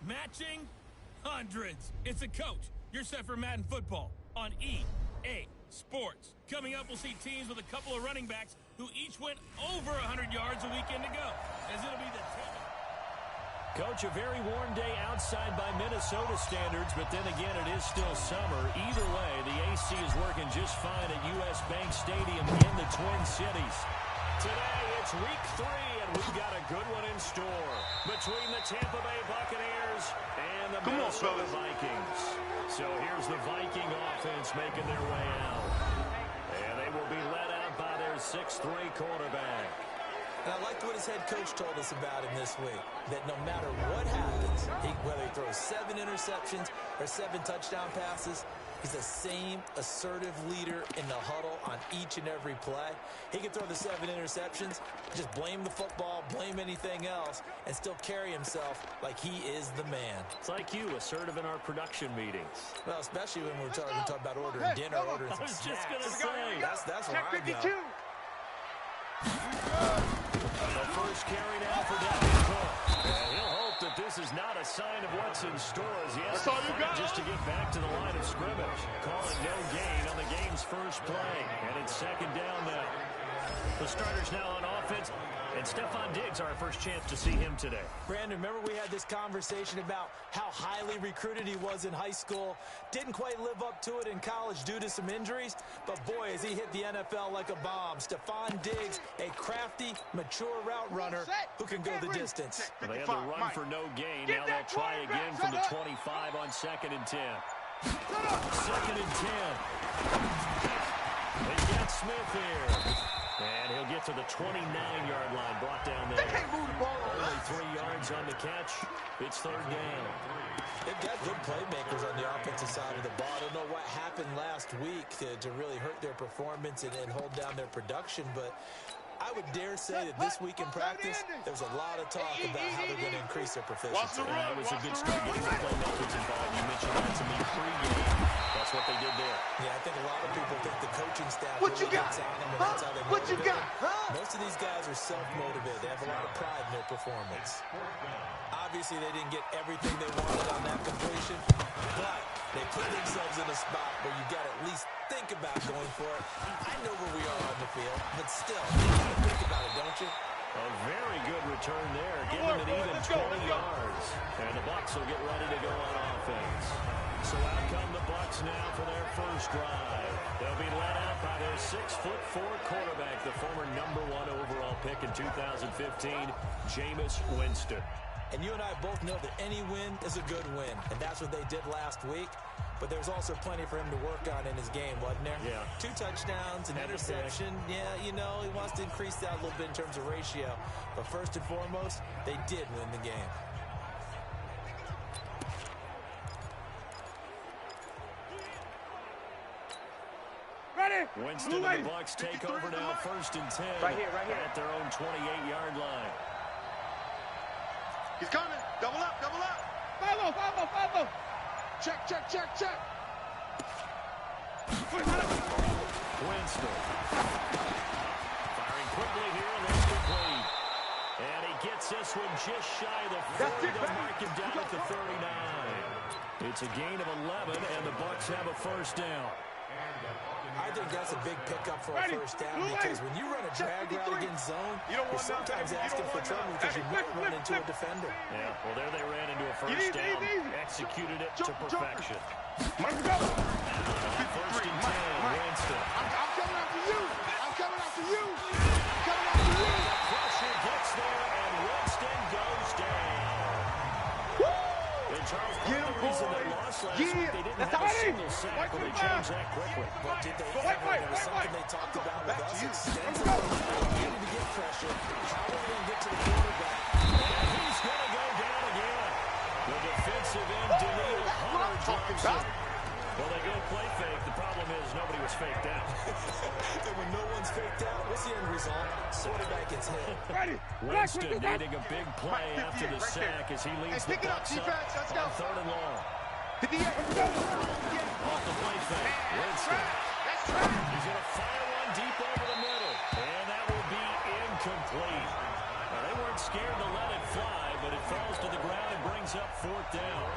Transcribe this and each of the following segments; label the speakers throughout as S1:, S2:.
S1: Matching hundreds. It's a coach. You're set for Madden football on EA Sports. Coming up, we'll see teams with a couple of running backs who each went over 100 yards a weekend ago, as it'll be the
S2: Coach, a very warm day outside by Minnesota standards, but then again, it is still summer. Either way, the AC is working just fine at U.S. Bank Stadium in the Twin Cities. Today, it's week 3, and we've got a good one in store between the Tampa Bay Buccaneers and the Minnesota Vikings. So here's the Viking offense making their way out. And they will be led out by their 6'3" quarterback.
S3: And I liked what his head coach told us about him this week, that no matter what happens, whether he throws 7 interceptions or 7 touchdown passes, he's the same assertive leader in the huddle on each and every play. He can throw the 7 interceptions, just blame the football, blame anything else, and still carry himself like he is the man.
S2: It's like you, assertive in our production meetings.
S3: Well, especially when we're talking about ordering dinner, ordering some snacks.
S2: I was just going to say.
S3: That's where I go.
S2: The first carry now for Dalvin Cook. And he'll hope that this is not a sign of what's in store as he has to fight just to get back to the line of scrimmage. Calling no gain on the game's first play. And it's second down now. The starters now on offense. And Stephon Diggs, our first chance to see him today.
S3: Brandon, remember we had this conversation about how highly recruited he was in high school. Didn't quite live up to it in college due to some injuries. But, boy, as he hit the NFL like a bomb. Stephon Diggs, a crafty, mature route runner who can go the distance.
S2: Well, they had the run for no gain. Now they'll try again from the 25 on 2nd and 10. 2nd and 10. They get Smith here. And he'll get to the 29-yard line, brought down there. Only 3 yards on the catch. It's 3rd down.
S3: They've got good playmakers on the offensive side of the ball. I don't know what happened last week to really hurt their performance and hold down their production, but I would dare say that this week in practice, there was a lot of talk about how they're going to increase their proficiency.
S2: And it was a good start getting the playmakers involved. You mentioned that to me pre-game. That's what they did there.
S3: Yeah, I think a lot of people think the coaching staff really gets on them, and that's how they motivate them. Most of these guys are self-motivated. They have a lot of pride in their performance. Obviously, they didn't get everything they wanted on that completion, but they put themselves in a spot where you got to at least think about going for it. I know where we are on the field, but still, you got to think about it, don't you?
S2: A very good return there, giving it even 20 yards. And the Bucs will get ready to go on offense. So out come the Bucs now for their first drive. They'll be led out by their 6'4" quarterback, the former #1 overall pick in 2015, Jameis Winston.
S3: And you and I both know that any win is a good win, and that's what they did last week. But there's also plenty for him to work on in his game, wasn't there?
S2: Yeah.
S3: 2 touchdowns, an interception. Yeah, you know, he wants to increase that a little bit in terms of ratio. But first and foremost, they did win the game.
S2: Winston and the Bucs take over now, 1st and 10.
S4: Right here.
S2: At their own 28-yard line.
S4: He's coming. Double up. Follow. Check.
S2: Winston. Firing quickly here, and that's complete. And he gets this one just shy of the 40. They'll mark him down at the 39. It's a gain of 11, and the Bucs have a first down.
S3: I think that's a big pickup for a first down because when you run a drag route against zone, you're sometimes asking for trouble because you might run into a defender.
S2: Yeah, well, there they ran into a first down, executed it to perfection.
S4: Let's go.
S2: First and 10, Winston.
S4: I'm coming after you.
S2: Pressure gets there, and Winston goes down. And Charles, part of the reason they lost last week, they didn't have a single sack, but they changed that quickly.
S3: But did they ever? There was something they talked about with us extensively. They needed to get pressure. How are we going to get to the quarterback?
S2: And he's going to go down again. The defensive end, Daniil Hunter, drops him. Well, they go play fake. The problem is nobody was faked out.
S3: And when no one's faked out, what's the end result? Quarterback gets hit.
S2: Winston needing a big play after the sack as he leads the Bucs up on 3rd and long. Off the play fake, Winston. He's going to fire one deep over the middle, and that will be incomplete. Now, they weren't scared to let it fly, but it falls to the ground and brings up 4th down.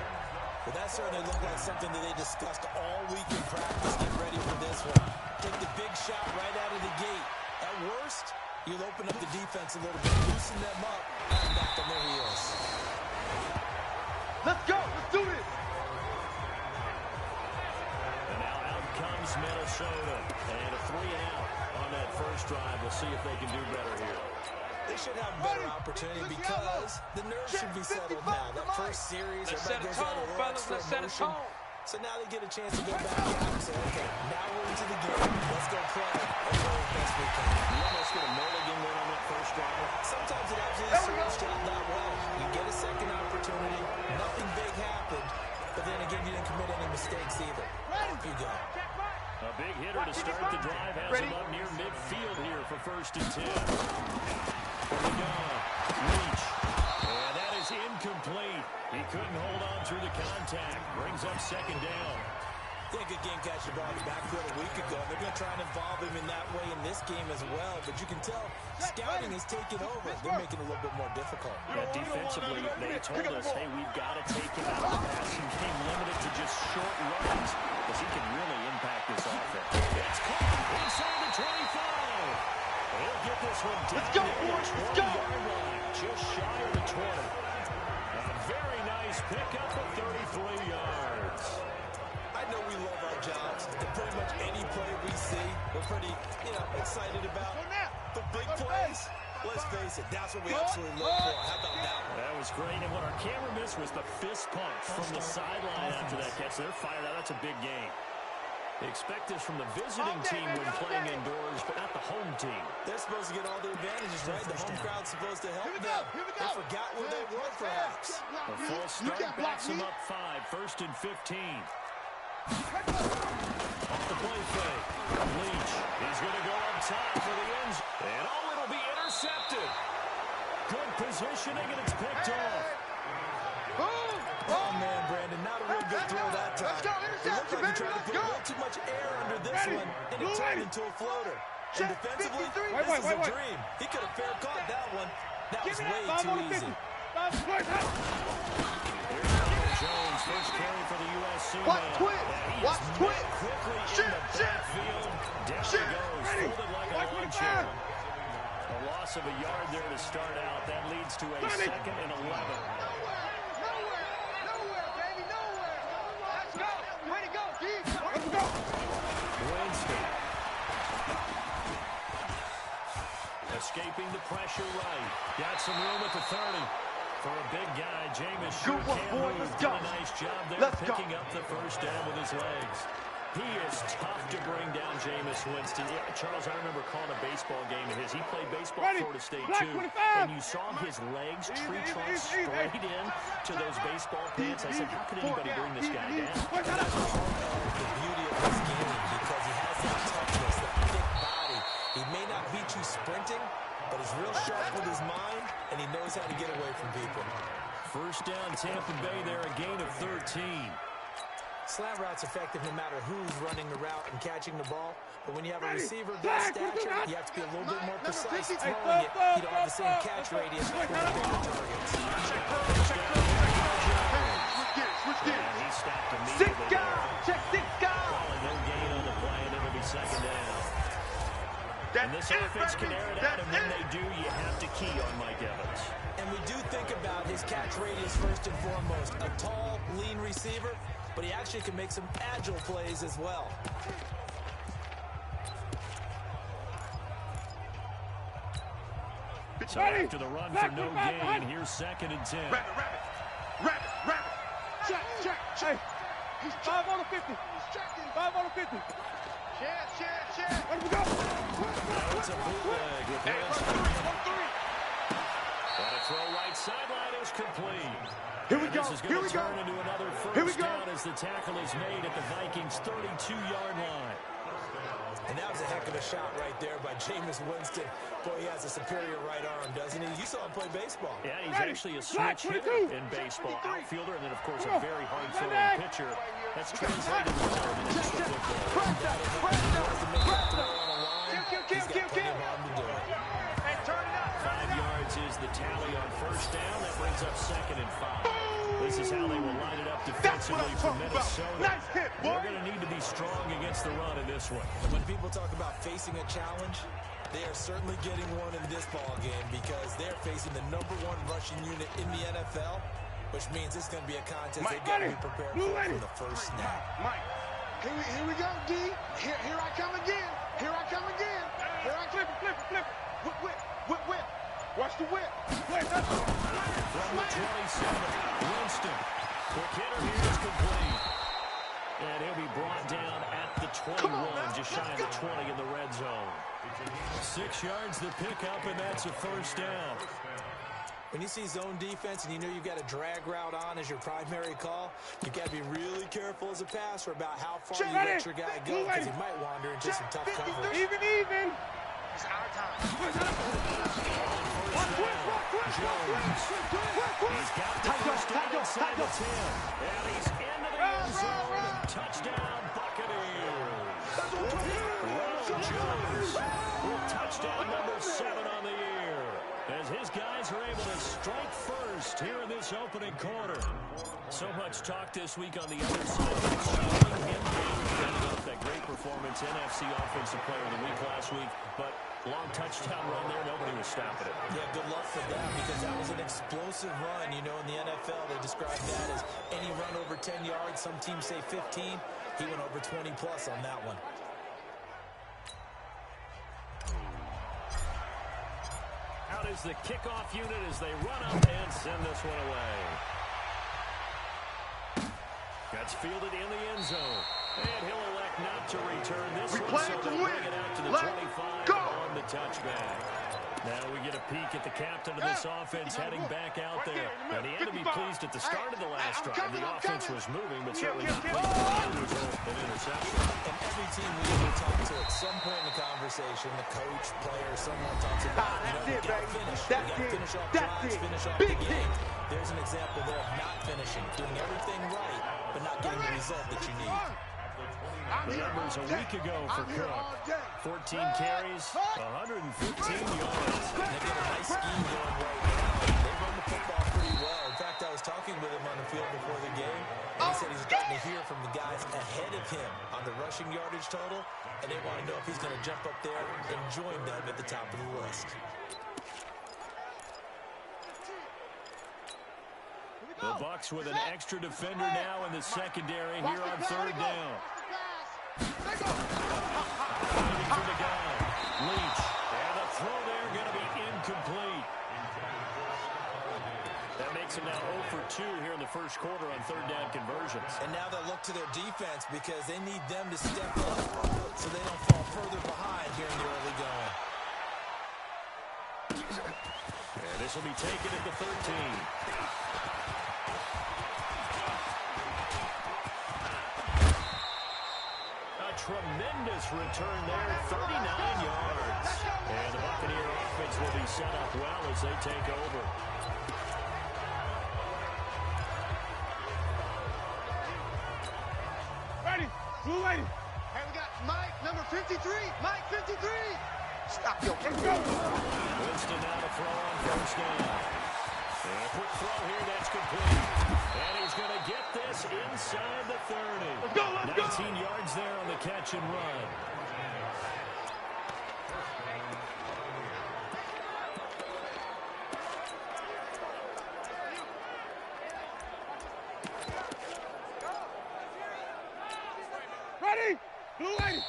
S3: Well, that certainly looked like something that they discussed all week in practice. Get ready for this one. Take the big shot right out of the gate. At worst, you'll open up the defense a little bit, loosen them up, and back on their heels.
S4: Let's go. Let's do this.
S2: And now out comes Minnesota. And a 3-and-out on that first drive. We'll see if they can do better here.
S3: They should have a better opportunity because the nerves should be settled now. That first series, everybody goes out and works for emotion. So now they get a chance to go back out and say, okay, now we're into the game. Let's go play and play as best we can.
S2: You almost get a mulligan win on that first drive.
S3: Sometimes it absolutely serves job that way. You get a second opportunity. Nothing big happened. But then again, you didn't commit any mistakes either. Off you go.
S2: A big hitter to start the drive has him up near midfield here for 1st and 10. Reach. And that is incomplete. He couldn't hold on through the contact. Brings up 2nd down.
S3: They had a good game catching the ball in the backfield a week ago. They're going to try and involve him in that way in this game as well. But you can tell scouting is taking over. They're making it a little bit more difficult.
S2: Yeah, defensively, they told us, hey, we've got to take him out of the passing game, limited to just short runs, because he can really impact this offense. It's caught inside the 25. He'll get this one down to the 20-yard line, just shy of the 20. A very nice pickup of 33 yards.
S3: I know we love our jobs. And pretty much any play we see, we're pretty, excited about. The big plays, let's face it, that's what we absolutely look for. How about that one?
S2: That was great. And what our camera missed was the fist pump from the sideline after that catch. They're fired out. That's a big game. They expect this from the visiting team when playing indoors, but not the home team.
S3: They're supposed to get all the advantages, right? The home crowd's supposed to help them. They forgot where they were, perhaps.
S2: A full start backs them up 5, 1st and 15. Off the play fake. Leach is going to go up top for the end. And it'll be intercepted. Good positioning, and it's picked off.
S3: Oh, man, Brandon, not a real good throw that time. It looked like he tried to put a little too much air under this one, and it turned into a floater. And defensively, this is a dream. He could have fair caught that one. That was way too easy.
S2: Jones, first carry for the USC man.
S4: Watch twit.
S2: Quickly in the backfield. Down he goes, folded like a lawn chair. A loss of a yard there to start out. That leads to a 2nd and 11. Winston. Escaping the pressure right. Got some room at the 30. For a big guy, Jameis sure can move. Did a nice job there picking up the first down with his legs. He is tough to bring down, Jameis Winston. Yeah, Charles, I remember calling a baseball game of his. He played baseball at Florida State, too. And you saw his legs, tree trunks, straight in to those baseball pants. I said, how could anybody bring this guy down?
S3: That's part of the beauty of this game because he has that toughness, that thick body. He may not beat you sprinting, but he's real sharp with his mind, and he knows how to get away from people.
S2: First down, Tampa Bay there, a gain of 13.
S3: Slant route's effective no matter who's running the route and catching the ball. But when you have a receiver of that stature, you have to be a little bit more precise throwing it. You don't have the same catch radius for the bigger targets.
S4: Switch gears.
S2: He stopped immediately.
S4: Check 6 guys.
S2: No gain on the play, and it'll be 2nd down. And this offense can air it out, and when they do, you have to key on Mike Evans.
S3: And we do think about his catch radius first and foremost. A tall, lean receiver, but he actually can make some agile plays as well.
S2: So after the run for no gain, here's 2nd and 10.
S4: Rabbit. Check. He's 5 on the 50. He's checking. 5 on the 50. Check. Let him go.
S2: Now it's a bootleg with West. And a throw right sideline is complete.
S4: Here we go.
S2: This is going to turn into another first down as the tackle is made at the Vikings' 32-yard line.
S3: And that was a heck of a shot right there by Jameis Winston. Boy, he has a superior right arm, doesn't he? You saw him play baseball.
S2: Yeah, he's actually a switch hitter in baseball. Outfielder, and then, of course, a very hard-throwing pitcher. That's translated well in extra football.
S3: He's got plenty of arm to do it.
S2: 5 yards is is the tally on first down. That brings up 2nd and 5. This is how they will line it up defensively for Minnesota.
S4: Nice hit, boy.
S2: They're going to need to be strong against the run in this one.
S3: And when people talk about facing a challenge, they are certainly getting one in this ball game because they're facing the #1 rushing unit in the NFL, which means it's going to be a contest they've got to be prepared for from the first snap.
S4: Mike, here we go, D. Here I come again. Here I come again. Here I flip it. Whip. Watch the whip.
S2: From the 27, Winston. The hitter here is complete. And he'll be brought down at the 21, just shy of the 20 in the red zone. 6 yards to pick up, and that's a first down.
S3: When you see zone defense and you know you've got a drag route on as your primary call, you've got to be really careful as a passer about how far you let your guy go because he might wander into some tough coverage.
S4: Even. It's our time.
S2: He's got the first down inside the 10. And he's into the end zone. Touchdown, Buccaneers. Ronald Jones with touchdown number 7 on the year, as his guys are able to strike first here in this opening quarter. So much talk this week on the other side. Showing him down off that great performance, NFC Offensive Player of the Week last week, but long touchdown run there, nobody was stopping it.
S3: Yeah, good luck for them because that was an explosive run. You know, in the NFL, they describe that as any run over 10 yards. Some teams say 15. He went over 20 plus on that one.
S2: Out is the kickoff unit as they run up and send this one away. Gets fielded in the end zone. And he'll elect not to return this one, so they'll bring it out to the 25 on the touchback. Now we get a peek at the captain of this offense heading back out there. And he had to be pleased at the start of the last drive. The offense was moving, but certainly not pleased with the end result of an interception.
S3: And every team we usually talk to at some point in the conversation, the coach, player, someone talks about, you got to finish. You got to finish off drives, finish off the game. There's an example there of not finishing, doing everything right, but not getting the result that you need.
S2: The numbers a week ago for Cook. 14 carries, 115 yards.
S3: They get a nice scheme going right now. They run the football pretty well. In fact, I was talking with him on the field before the game, and he said he's starting to hear from the guys ahead of him on the rushing yardage total, and they want to know if he's going to jump up there and join them at the top of the list.
S2: The Bucs with an extra defender now in the secondary here on third down. Waiting for the guy, Leach. And the throw there going to be incomplete. That makes him now 0 for 2 here in the first quarter on third down conversions.
S3: And now they'll look to their defense because they need them to step up so they don't fall further behind here in the early going.
S2: And this will be taken at the 13. Tremendous return there, 39 yards. And the Buccaneer offense will be set up well as they take over.
S4: Ready, blue lady. Hey, we got Mike, number 53. Mike, 53. Stop, yo. Let's go.
S2: Winston now to throw on first down. And a quick throw here, that's complete. And he's going to get this inside the 30.
S4: Let's go, let's
S2: 19 yards there on the catch and run.
S4: Ready? Blue lady.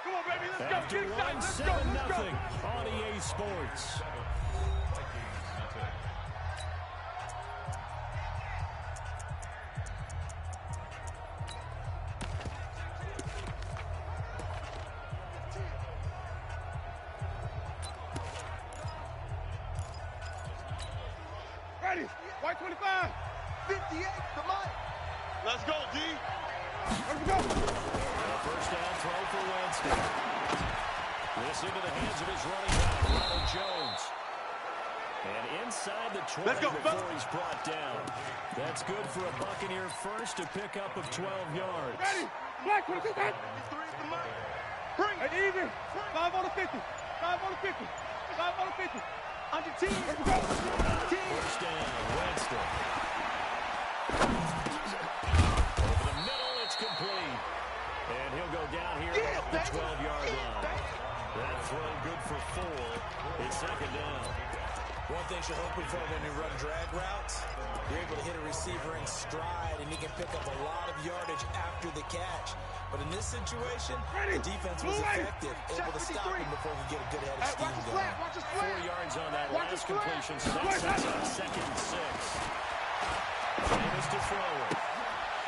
S4: Come on, baby, let's
S2: After
S4: go.
S2: one, 7-0 on EA Sports.
S4: Ready? White 25. 58 to Mike. Let's go, D. Let's go.
S2: First down throw for Winston. This into the hands of his running back, Ronald Jones. And inside the 20 before he's brought down. That's good for a Buccaneer first, a pickup of 12 yards.
S4: Ready? Black 26. Bring it even. 5 on the 50. 5 on the 50. 5 on the 50. Under 10.
S2: First down, Winston. Over the middle, it's complete. And he'll go down here at the 12-yard line. That throw good for 4. It's second down.
S3: One thing you're hoping for when you run drag routes, you're able to hit a receiver in stride, and he can pick up a lot of yardage after the catch. But in this situation, the defense was effective, able to stop him before we get a good head of steam going.
S2: 4 yards on that last completion, so that sets up second and 6. James to throw it.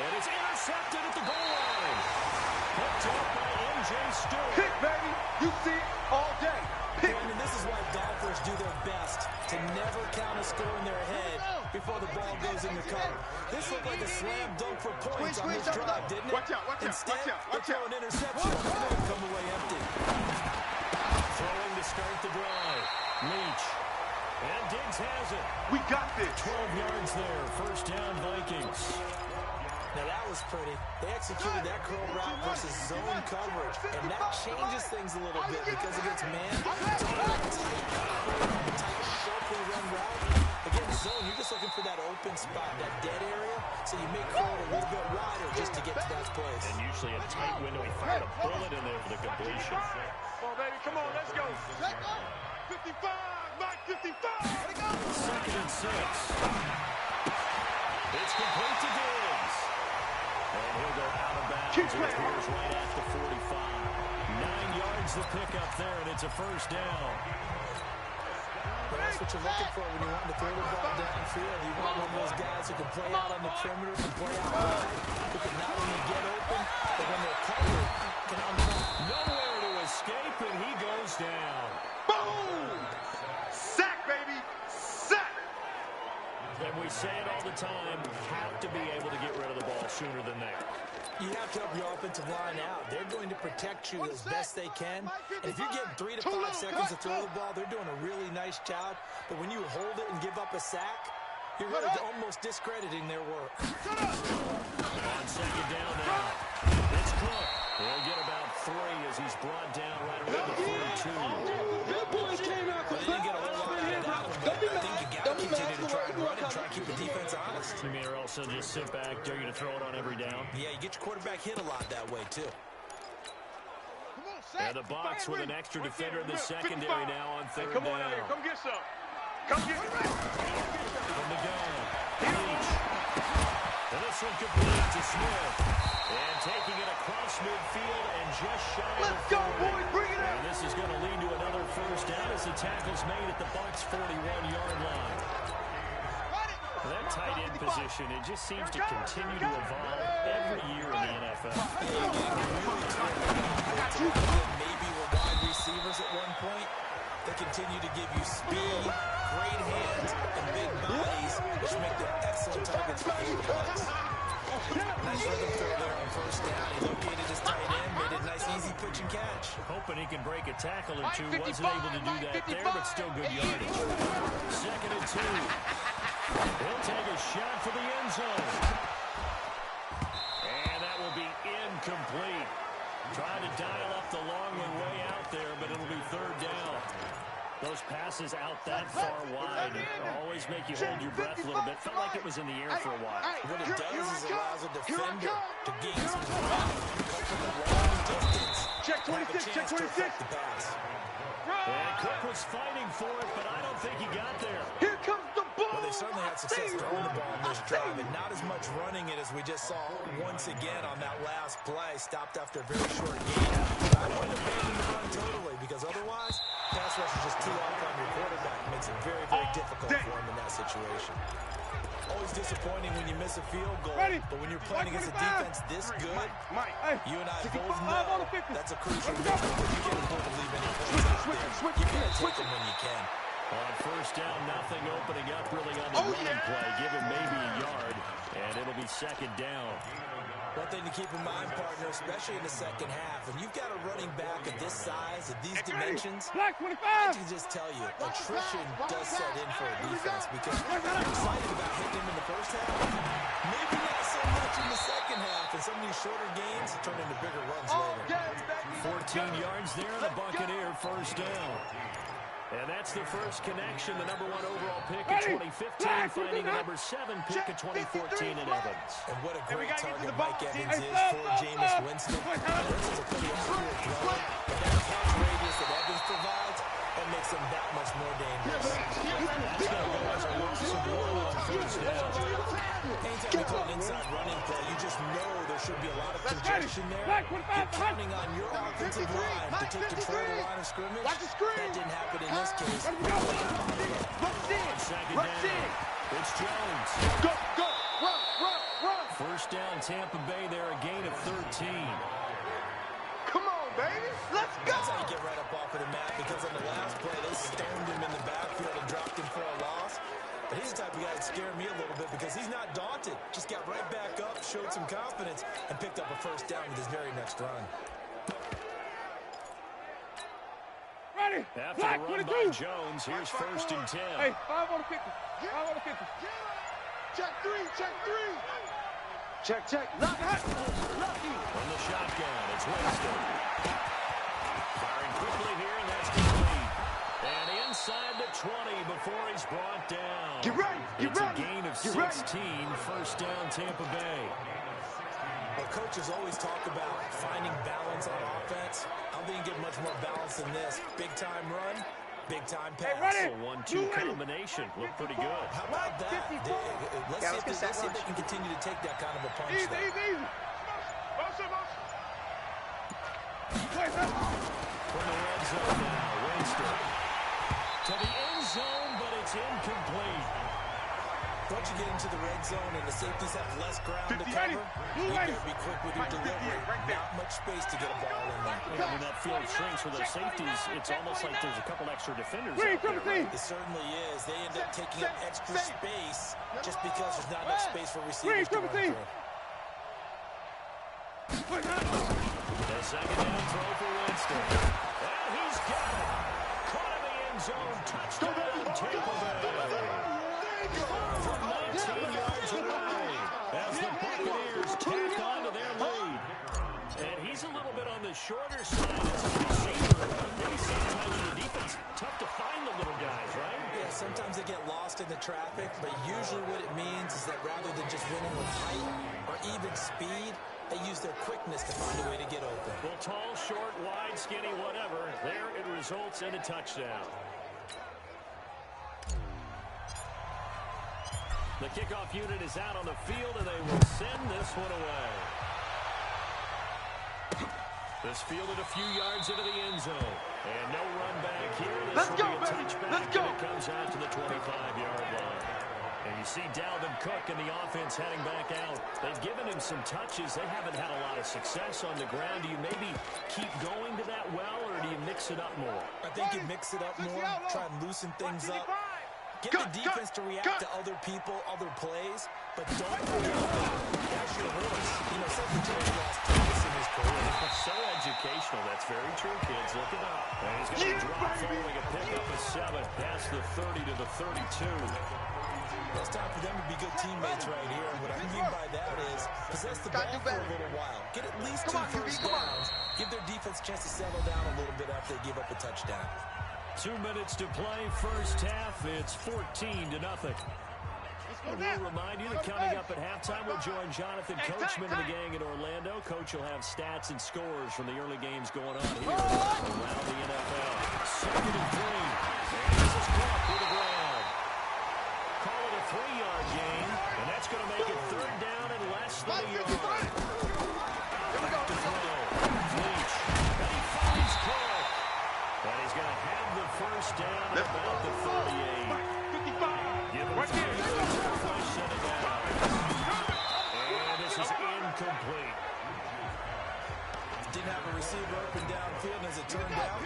S2: And it's intercepted at the goal line. Picked up by M.J. Stewart.
S4: Pick, baby. You see it all day. Pick.
S3: And this is why golfers do their best to never count a score in their head before the ball goes in the cover. This looked like a slam dunk for points on this drive, didn't it? Instead, they throw an interception and they come away empty.
S2: Throwing to start the drive. Leach. And Diggs has it.
S4: We got this.
S2: 12 yards there. First down, Vikings.
S3: Now that was pretty. They executed that curl route versus zone coverage, and that changes things a little bit because against man, it's all about tight, sharply run route. Against zone, you're just looking for that open spot, that dead area, so you may curl it a little bit wider just to get to that place.
S2: And usually a tight window. He fired a bullet in there for the completion.
S4: Come on, baby. Come on, let's go. 55, Mike, 55.
S2: Second and 6. It's complete to Diggs. And he'll go out of bounds. It appears right at the 45. 9 yards to pick up there, and it's a first down.
S3: But that's what you're looking for when you want to throw the ball downfield. You want one of those guys who can play out on the perimeter, can play out wide, who can not only get open, but when they're covered, can uncover.
S2: Nowhere to escape, and he goes down.
S4: Boom! Sack, baby! Sack!
S2: And we say it all the time, have to be able to get rid of the ball sooner than that.
S3: You have to help your offensive line out. They're going to protect you as best they can. And if you're getting 3 to 5 seconds to throw the ball, they're doing a really nice job. But when you hold it and give up a sack, you're really almost discrediting their work.
S2: On second down now, it's Cook. He'll get about 3 as he's brought down right around the 42.
S3: But they didn't get a whole lot out of that one. But I think you got to continue to try and run and try and keep the defense honest.
S2: You mean, or also just sit back, dare you to throw it on every down?
S3: Yeah, you get your quarterback hit a lot that way, too.
S2: And the Bucs with an extra defender in the secondary now on third down.
S4: Come on out here. Come get some. Come get some.
S2: From the gun. Leach. And this one complete to Smith. And taking it across midfield and just shy of
S4: Let's go, boys. Bring it
S2: and this is going to lead to another first down as the tackle's made at the Bucs' 41-yard line. That tight end position, it just seems to continue to evolve every year in the NFL.
S3: Maybe were wide receivers at one point. They continue to give you speed, great hands, and big bodies, which make them excellent targets for quarterbacks. Nice rhythm throw there on first down. He located his tight end, made it a nice, easy pitch and catch.
S2: Hoping he can break a tackle or two. Wasn't able to do that there, but still good yardage. Second and 2. He'll take a shot for the end zone. And that will be incomplete. Trying to dial up the long one way out there, but it'll be third down. Those passes out that far wide always make you hold your breath a little bit. Felt like it was in the air for a while.
S3: What it does is allows a defender to gain some ground, come from a long distance,
S4: Check 26, check 26.
S3: The pass.
S2: And Cook was fighting for it, but I don't think he got there.
S4: Here comes the ball.
S3: Well, they certainly had success throwing the ball in this drive, and not as much running it as we just saw once again on that last play. Stopped after a very short gain. I wouldn't abandon the run totally, because otherwise, pass rush is just too off on your quarterback. It makes it very, very difficult for him in that situation. Always disappointing when you miss a field goal, but when you're playing against a defense this good, you and I both know that's a crucial moment because you can't afford to leave any points out there. You got to take them when you can.
S2: On first down, nothing opening up really on the running play. Give him maybe a yard, and it'll be second down.
S3: One thing to keep in mind, partner, especially in the second half, when you've got a running back of this size, of these dimensions, I can just tell you, attrition does set in for a defense because you're excited about hitting him in the first half. Maybe not so much in the second half, and some of these shorter gains turn into bigger runs later.
S2: 14 yards there, and the Buccaneer first down. And that's the first connection. The number 1 overall pick in 2015, finding the number 7 pick in 2014 in Evans.
S3: And what a great target Mike Evans is for Jameis Winston. Winston's a pretty accurate thrower, but that catch radius that Evans provides, that makes him that much more dangerous.
S2: That's going to go as a loss of 1 on first down.
S3: Anytime you call an inside running play, you just know there should be a lot of congestion there. You're counting on your offensive line to take control of the line of scrimmage. That didn't happen in this case.
S2: Second down. It's Jones.
S4: Go, run.
S2: First down, Tampa Bay there, a gain of 13.
S4: Come on, baby. Let's go.
S3: That's how you get right up off of the mat, because on the last play, they stoned him in the backfield and dropped him for a loss. But he's the type of guy that scared me a little bit because he's not daunted. Just got right back up, showed some confidence, and picked up a first down with his very next run.
S4: Ready.
S2: After the run by Jones, here's first and 10.
S4: Hey, 5 on the 50. 5 on the 50. Check 3. Check. Lucky.
S2: From the shotgun, it's Winston. Firing quickly here, and that's complete. And inside the 20 before he's brought down.
S4: Get ready.
S2: It's a gain of 16, first down Tampa Bay.
S3: Well, coaches always talk about finding balance on offense. I don't think you get much more balance than this. Big-time run, big-time pass.
S4: Ready.
S2: A 1-2 combination. Looked pretty good.
S3: How about that? Let's see if they can continue to take that kind of a punch.
S4: Easy.
S2: From the red zone now, Winston. To the end zone, but it's incomplete.
S3: Once you get into the red zone and the safeties have less ground to cover, you better be quick with your delivery. Not much space to get a ball in there.
S2: Yeah, when that field shrinks for those safeties, it's almost like there's a couple extra defenders out there. Right?
S3: It certainly is. They end up taking up extra space just because there's not enough space for receivers to run through.
S2: The second down throw for Winston. And he's got it. Caught in the end zone. Touchdown, Tampa Bay. From 19 yards away as the Buccaneers tack on to their lead. And he's a little bit on the shorter side as a receiver. Maybe sometimes for the defense, tough to find the little guys, right?
S3: Yeah, sometimes they get lost in the traffic, but usually what it means is that rather than just winning with height or even speed, they use their quickness to find a way to get open.
S2: Well, tall, short, wide, skinny, whatever. There it results in a touchdown. The kickoff unit is out on the field, and they will send this one away. This fielded a few yards into the end zone. And no run back here. This will be a touchback, and it comes out to the 25-yard line. And you see Dalvin Cook and the offense heading back out. They've given him some touches. They haven't had a lot of success on the ground. Do you maybe keep going to that well, or do you mix it up more?
S3: I think you mix it up more, try and loosen things up. Get the defense to react to other people, other plays, but don't forget that's your horse. You know, Secretary lost twice in his career.
S2: So educational. That's very true, kids. Look it up. And he's going to drop following a pickup of 7 past the 30 to the 32.
S3: It's time for them to be good teammates right here. And what I mean by that is possess the ball for a little while. Get at least 2 first downs. Give their defense a chance to settle down a little bit after they give up a touchdown.
S2: 2 minutes to play, first half. It's 14-0. And we'll remind you that coming up at halftime, we'll join Jonathan Coachman and the gang in Orlando. Coach will have stats and scores from the early games going on here around the NFL. 2nd and 3. And this is caught to the ground. Call it a 3-yard gain, and that's going to make it 3rd down and less than a yard. Back to throw. Leach. And he finds Cook. And he's going to have the first down at about the 38.
S4: 55.
S2: Give him 3 yards before they set it down. And this is incomplete.
S3: Didn't have a receiver up and downfield, and as it turned out,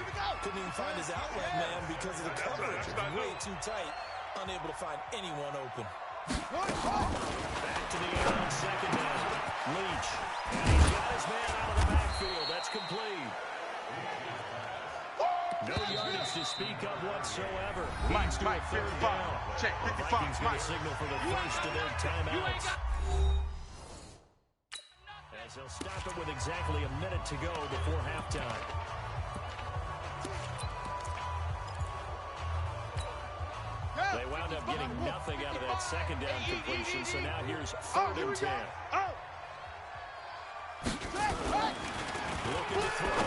S3: couldn't even find his outlet man because of the coverage. It was way too tight, unable to find anyone open.
S2: Back to the air on 2nd down. Leach. And he's got his man out of the backfield. That's complete. No yardage to speak of whatsoever. Leads to a 3rd down.
S4: Check,
S2: The Vikings get a signal for the first of their timeouts. As they'll stop it with exactly a minute to go before halftime. wound up getting nothing out of that second down completion, so now here's 3rd and 10. Looking to throw.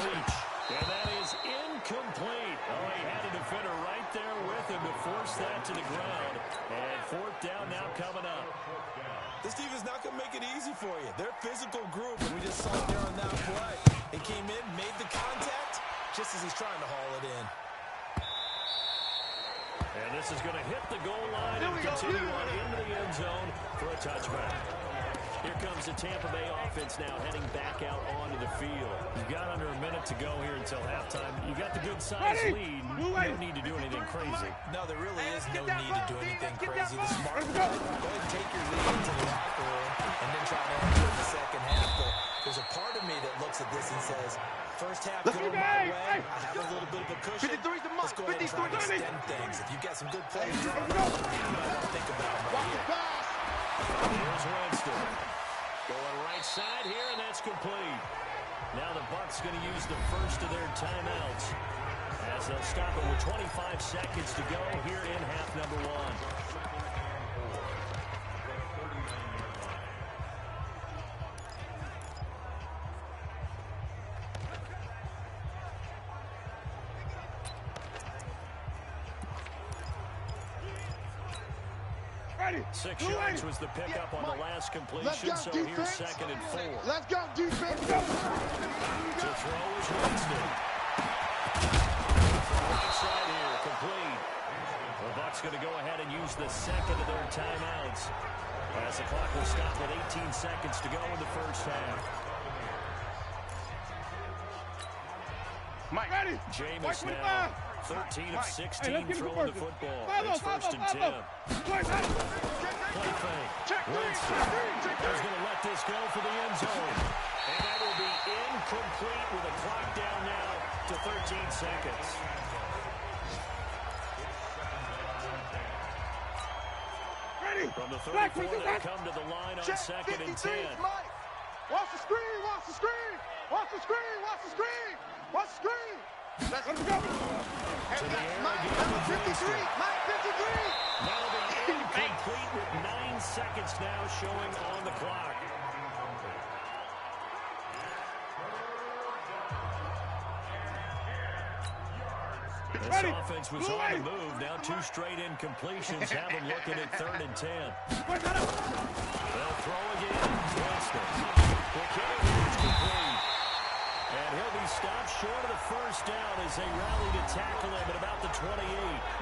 S2: Leach. And that is incomplete. Oh, he had a defender right there with him to force that to the ground. And 4th down now coming up.
S3: This defense not going to make it easy for you. They're a physical group, and we just saw it there on that play. He came in, made the contact, just as he's trying to haul it in.
S2: And this is going to hit the goal line and continue on into the end zone for a touchback. Here comes the Tampa Bay offense now heading back out onto the field. You've got under a minute to go here until halftime. You've got the good-sized lead. You don't need to do anything crazy.
S3: No, there really is no need to do anything crazy. The smart play, go ahead and take your lead into the locker room and then try to enter in the second half. But there's a part of me that looks at this and says, first half going my way, I have a little bit of a cushion. Let's go ahead and try to extend things. If you've got some good plays drawn up, you might want to think about them right here.
S2: Here's Winston. Going right side here, and that's complete. Now the Bucs going to use the first of their timeouts as they'll stop it with 25 seconds to go here in half number 1. 6 yards was the pickup on the last completion, so here's 2nd and 4.
S4: Let's go, defense.
S2: To throw is Winston. From right side here, complete. The Bucs going to go ahead and use the second of their timeouts as the clock will stop with 18 seconds to go in the first half.
S4: Mike, ready.
S2: Jameis now 13 of 16 throwing the football. It's 1st and 10. Play fake. Winston is going to let this go for the end zone. And that will be incomplete with a clock down now to 13 seconds.
S4: Ready.
S2: From the 34, they come to the line on 2nd and 10.
S4: Watch the screen, watch the screen. Watch the screen, watch the screen. Watch the screen. Let's go.
S2: To the air
S4: Mike,
S2: again
S4: number
S2: with
S4: 53.
S2: Winston.
S4: Mike, 53.
S2: That'll be incomplete with 9 seconds now showing on the clock. This offense was on the move. Now 2 straight incompletions have them looking at 3rd and 10. They'll throw again. Winston. The kick is complete. And he'll be stopped short of the first down as they rally to tackle him at about the 28.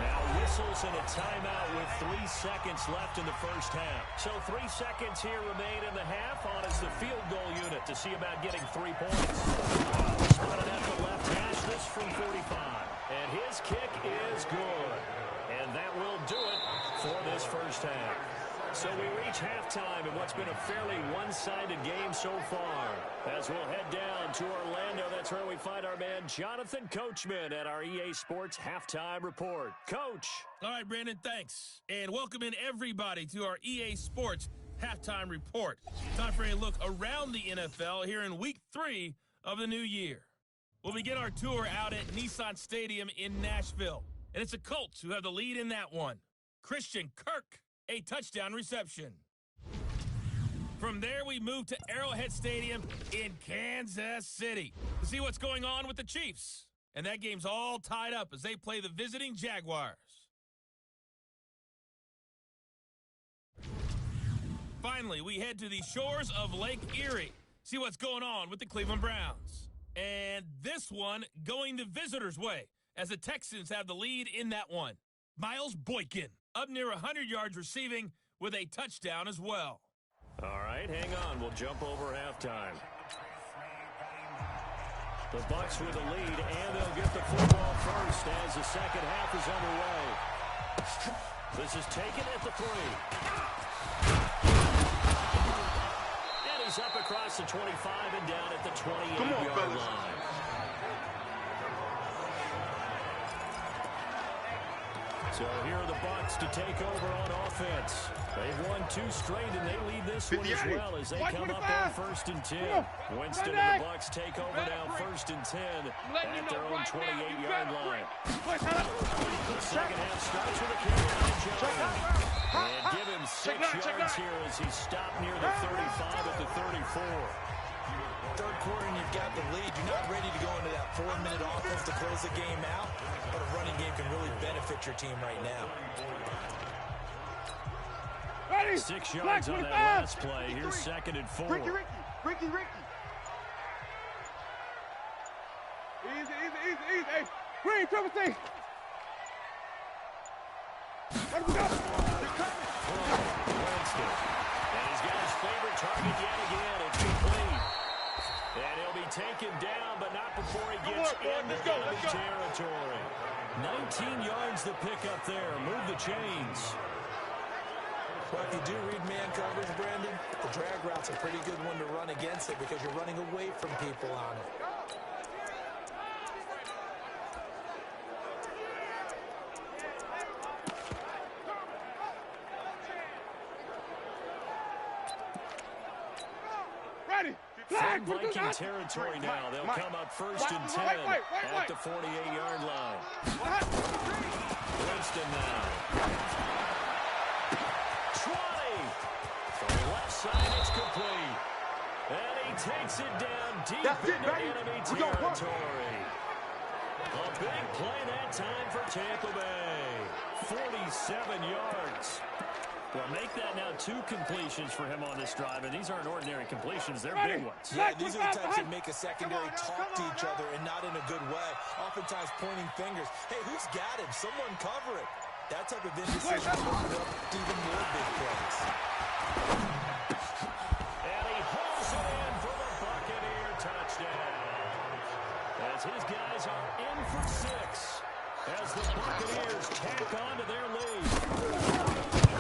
S2: Now whistles and a timeout with 3 seconds left in the first half. So 3 seconds here remain in the half on as the field goal unit to see about getting 3 points. Spotted at the left hash, this from 45. And his kick is good. And that will do it for this first half. So we reach halftime in what's been a fairly one-sided game so far. As we'll head down to Orlando, that's where we find our man Jonathan Coachman at our EA Sports Halftime Report. Coach.
S1: All right, Brandon, thanks. And welcome in everybody to our EA Sports Halftime Report. Time for a look around the NFL here in Week 3 of the new year. We'll begin our tour out at Nissan Stadium in Nashville. And it's the Colts who have the lead in that one. Christian Kirk, a touchdown reception. From there, we move to Arrowhead Stadium in Kansas City to see what's going on with the Chiefs. And that game's all tied up as they play the visiting Jaguars. Finally, we head to the shores of Lake Erie, see what's going on with the Cleveland Browns. And this one going the visitors' way as the Texans have the lead in that one. Miles Boykin up near 100 yards receiving with a touchdown as well.
S2: All right, hang on. We'll jump over halftime. The Bucs with the lead, and they'll get the football first as the second half is underway. This is taken at the 3. And he's up across the 25 and down at the 28-yard line. So here are the Bucs to take over on offense. They've won 2 straight, and they lead this one as well as they come up on 1st and 10. Winston and the Bucs take over now 1st and 10 at their own 28-yard line. The second half starts with a carry give him 6 yards here as he stopped near the 35 at the 34.
S3: Third quarter and you've got the lead. You're not ready to go into that 4-minute offense to close the game out, but a running game can really benefit your team right now.
S2: 6 yards on that last play. Here's 2nd and 4.
S4: Ricky. Easy. Hey, Green, triple C. Let him go.
S2: Winston. And he's got his favorite target yet again. It's complete. And he'll be taken down, but not before he gets into enemy territory. 19 yards to pick up there. Move the chains.
S3: Well, if you do read man coverage, Brandon, the drag route's a pretty good one to run against it because you're running away from people on it.
S2: From Viking territory now. They'll come up 1st and 10 at the 48-yard line. Winston now. 20. From the left side, it's complete. And he takes it down deep into enemy territory. A big play that time for Tampa Bay. 47 yards. Well, make that now 2 completions for him on this drive, and these aren't ordinary completions. They're big ones.
S3: Yeah, these are the types that make a secondary talk to each other and not in a good way. Oftentimes pointing fingers. Hey, who's got him? Someone cover it. That type of indecision will open up even more big plays.
S2: And he hauls it in for the Buccaneer touchdown. As his guys are in for 6. As the Buccaneers tack on to their lead.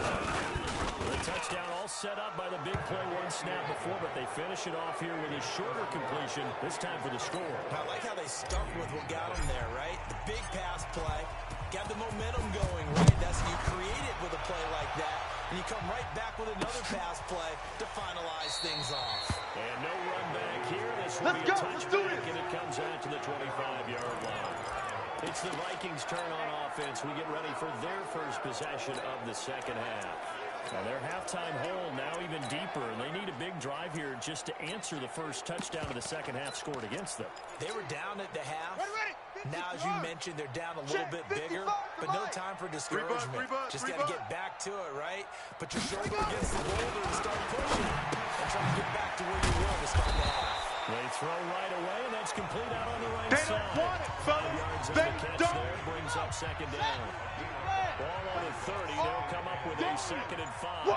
S2: The touchdown all set up by the big play 1 snap before, but they finish it off here with a shorter completion, this time for the score.
S3: I like how they stuck with what got them there, right? The big pass play, got the momentum going, right? That's you create it with a play like that, and you come right back with another pass play to finalize things off.
S2: And no run back here. This will be a touchback, and it comes out to the 25-yard line. It's the Vikings' turn on offense. We get ready for their first possession of the second half. Now their halftime hole now even deeper, and they need a big drive here just to answer the first touchdown of the second half scored against them.
S3: They were down at the half. Now, as you mentioned, they're down a little bit bigger, but no time for discouragement. Just got to get back to it, right? Put your shoulder against the boulder and start pushing and try to get back to where you were to start the half.
S2: They throw right away, and that's complete out on the right
S4: They
S2: side.
S4: don't want it, fellas.
S2: 5 yards on
S4: They
S2: the catch
S4: don't.
S2: there, brings up 2nd down. Ball on the 30, they'll come up with a 2nd and 5.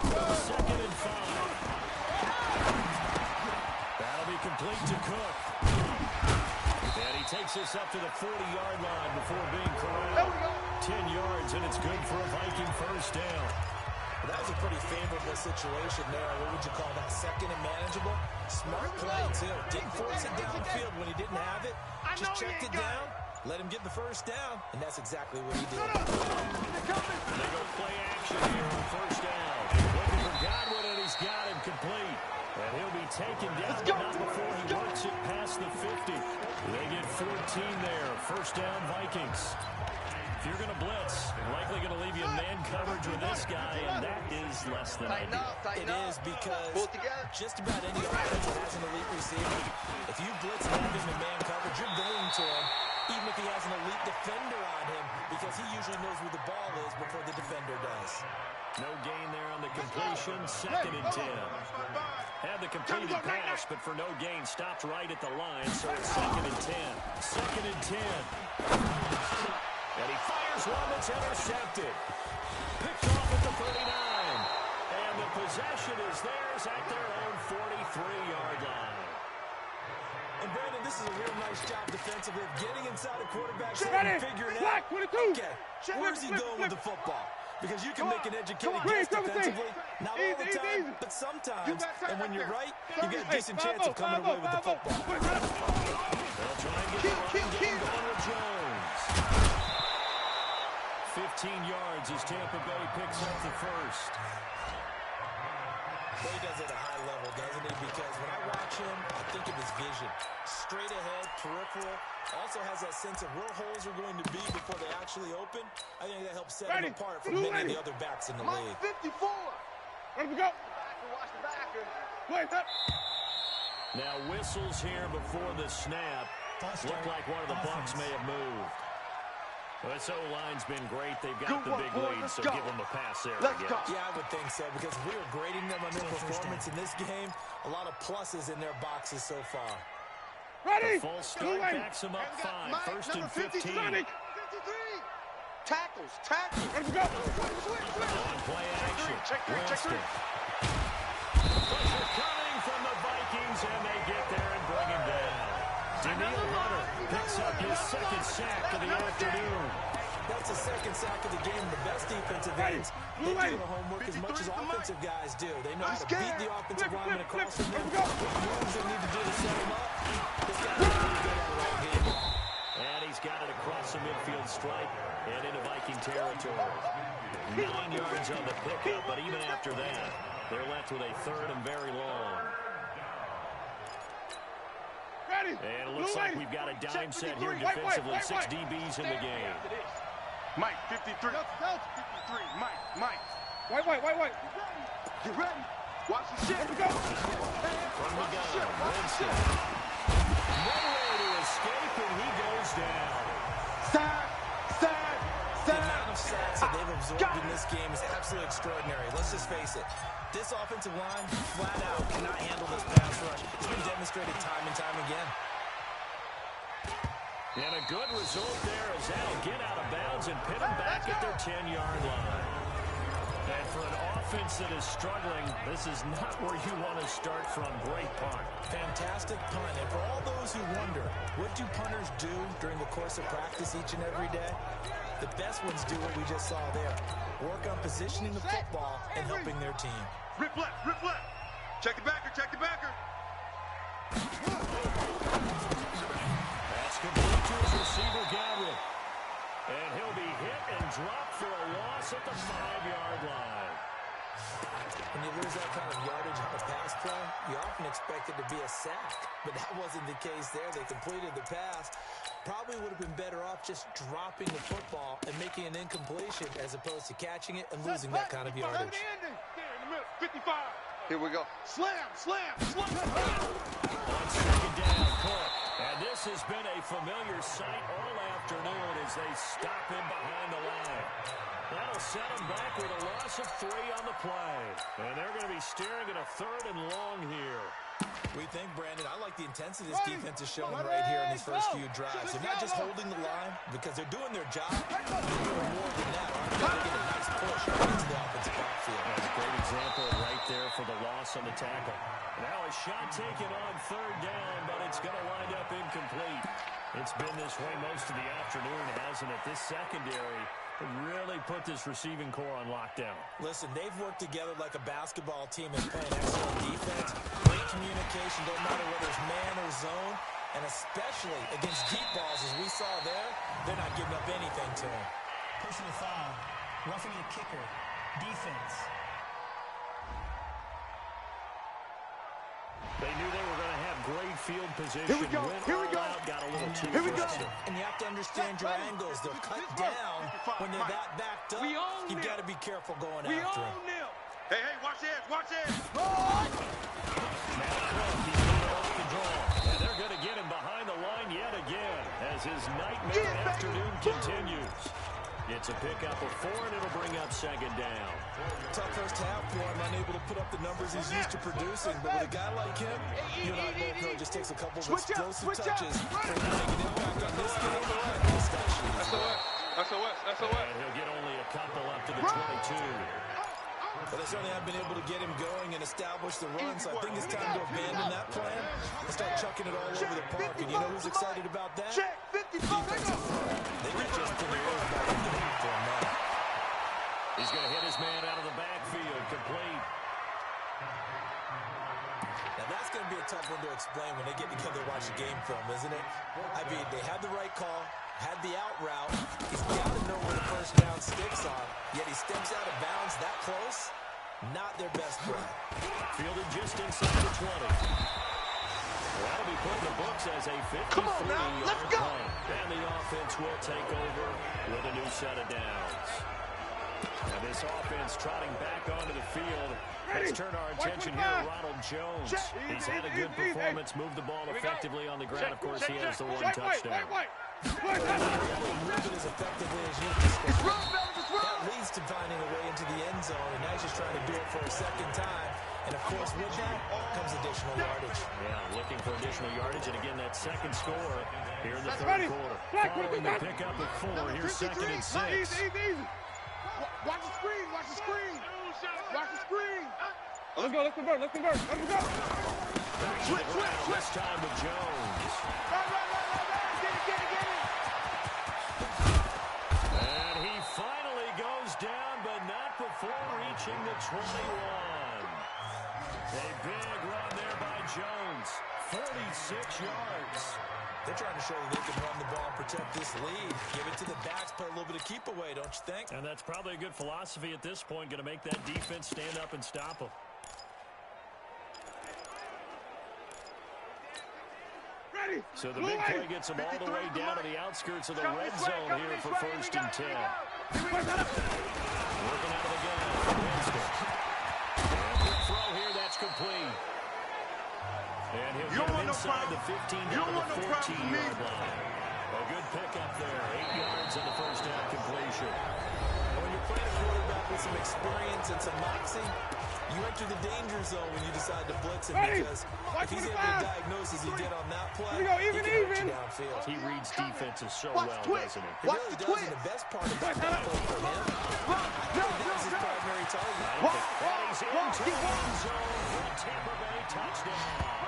S2: 2nd and 5. That'll be complete to Cook. And he takes this up to the 40-yard line before being corralled. 10 yards, and it's good for a Viking first down.
S3: Well, that was a pretty favorable situation there. What would you call that? 2nd and manageable? Smart play, too. Didn't force it downfield when he didn't have it. Just checked it down, let him get the first down, and that's exactly what he did.
S2: They go play action here on first down. Looking for Godwin, and he's got him complete. And he'll be taken down, but not before he works it past the 50. They get 14 there. First down, Vikings. If you're going to blitz, likely going to leave you in man coverage with this guy, and that is less than ideal.
S3: It is because just about any offense that has an elite receiver, if you blitz and have him in man coverage, you're going to him, even if he has an elite defender on him, because he usually knows where the ball is before the defender does.
S2: No gain there on the completion. 2nd and 10. Had the completed pass, but for no gain, stopped right at the line, so it's 2nd and 10. 2nd and 10. And he fires one that's intercepted. Picked off at the 39. And the possession is theirs at their own 43-yard line.
S3: And Brandon, this is a real nice job defensively of getting inside a quarterback's head and figuring out, okay, where's he going with the football? Because you can make an educated guess defensively, not all the time, but sometimes. And when you're right, you've got a decent chance of coming away with the football.
S2: They'll try and get the running game going with Jones. 15 yards as Tampa Bay picks up the first.
S3: Well, he does it at a high level, doesn't he? Because when I watch him, I think of his vision. Straight ahead, peripheral. Also has that sense of where holes are going to be before they actually open. I think that helps set him apart from many of the other backs in the league.
S4: 54. Ready to go. Watch the backer. Play that.
S2: Now whistles here before the snap. Looked like one of the Bucs may have moved. Well, this O-line's been great. They've got the big lead, so give them a pass there, I guess.
S3: Yeah, I would think so, because we were grading them on their performance in this game. A lot of pluses in their boxes so far.
S2: The
S4: Ready?
S2: full start backs them up 5. First and 15.
S4: 53. Tackles. Ready to go.
S2: On play action.
S4: Check three.
S2: Pressure coming from the Vikings, and they get there and bring him down. Daniil Hunter picks up his second sack of the afternoon.
S3: That's the second sack of the game. The best defensive ends, they do the homework as much as offensive guys do. They know how to beat the offensive lineman across from them. What moves they need to do to set him up. This guy's really good at it all game long.
S2: And he's got it across the midfield stripe and into Viking territory. 9 yards on the pickup, but even after that, they're left with a third and very long. And it looks like we've got a dime set here defensively. 6 DBs in the game.
S4: Mike, 53. 53. Mike. White. Get ready. Watch the shit. Here we go.
S2: From the gun, Winston. Nowhere to escape, and he goes down.
S3: Sack. The amount of sacks that they've absorbed in this game is absolutely extraordinary. Let's just face it. This offensive line, flat out, cannot handle this pass rush. It's been demonstrated time and time again.
S2: And a good result there as that'll get out of bounds and pin them back at their 10-yard line. And for an offense that is struggling, this is not where you want to start from. Great punt.
S3: Fantastic punt. And for all those who wonder, what do punters do during the course of practice each and every day? The best ones do what we just saw there. Work on positioning the football and helping their team.
S4: Rip left. Check the backer.
S2: That's complete to his receiver, Gabriel. And he'll be hit and dropped for a loss at the 5-yard line.
S3: When you lose that kind of yardage on a pass play, you often expect it to be a sack. But that wasn't the case there. They completed the pass. Probably would have been better off just dropping the football and making an incompletion as opposed to catching it and losing that kind of yardage.
S4: There in the middle. 55. Here we go. Slam.
S2: On second down, Cook. And this has been a familiar sight all afternoon as they stop him behind the line. That'll set him back with a loss of 3 on the play. And they're going to be staring at a 3rd and long here.
S3: We think, Brandon, I like the intensity this defense is showing right here in these first few drives. They're not just holding the line because they're doing their job. They're doing more than that. They're getting a nice push into the offensive backfield.
S2: And a great example right there for the loss on the tackle. Now a shot taken on 3rd down, but it's going to wind up incomplete. It's been this way most of the afternoon, hasn't it? This secondary really put this receiving core on lockdown.
S3: Listen, they've worked together like a basketball team that's playing excellent defense. Great communication, don't matter whether it's man or zone. And especially against deep balls, as we saw there, they're not giving up anything to them.
S5: Personal foul, roughing the kicker, defense.
S2: They knew they were going to have great field position.
S4: Here we go.
S2: Out, got a little too aggressive.
S3: And you have to understand your angles. They'll cut down when they're that backed up. You've got to be careful going after them.
S4: Hey, watch this.
S2: Now Cook, he's got off control. And they're going to get him behind the line yet again as his nightmare afternoon continues. It's a pickup of 4, and it'll bring up 2nd down.
S3: Tough first half for him, unable to put up the numbers he's used to producing. But with a guy like him, you and I both know it just takes a couple of explosive touches for him to make an impact on this game.
S4: SOS.
S2: And he'll get only a couple up to the 22.
S3: But they certainly have been able to get him going and establish the run, so I think it's time to abandon that plan and start chucking it all over the park. And you know who's excited about that? Defensive front. They got just put their ears back in the heat for him now.
S2: He's going to hit his man out of the backfield, complete.
S3: Now that's going to be a tough one to explain when they get together and watch the game film, isn't it? I mean, they had the right call, had the out route. He's got to know where the first down sticks are, yet he steps out of bounds that close. Not their best play.
S2: Fielded just inside the 20. Well, that'll be put in the books as a 53-yard punt. And the offense will take over with a new set of downs. Now this offense trotting back onto the field. Let's turn our attention here to Ronald Jones. He's had a good performance, moved the ball effectively on the ground. Of course, he has the one touchdown.
S3: Move it as effectively as you described. That leads to finding a way into the end zone, and now he's just trying to do it for a second time. And, of course, with that comes additional yardage.
S2: Yeah, looking for additional yardage, and again, that second score here in the third quarter. Following the pickup of 4, here's second and 6.
S4: Easy. Watch the screen. Watch the screen. Let's go. Let's convert. Let's go.
S2: Switch. This time with Jones.
S4: Get it.
S2: And he finally goes down, but not before reaching the 21. A big run there by Jones. 46 yards.
S3: They're trying to show that they can run the ball and protect this lead. Give it to the backs, play a little bit of keep away, don't you think?
S2: And that's probably a good philosophy at this point, going to make that defense stand up and stop them. So the big play gets them all the way down to the outskirts of the red zone here for 1st and 10. Working out of the gun. Winston. And quick throw here, that's complete. And he'll get him inside the 15 down to the 14-yard line. A good pickup there. 8 yards on the first down completion.
S3: When you're playing a quarterback with some experience and some moxie, you enter the danger zone when you decide to blitz him, because if he's able to diagnose as he did on that play, he can hurt you downfield.
S2: He reads defenses so well, doesn't he?
S3: He really does, and the best part about that play for him, that was his primary target.
S2: And he's into the end zone for a Tampa Bay touchdown.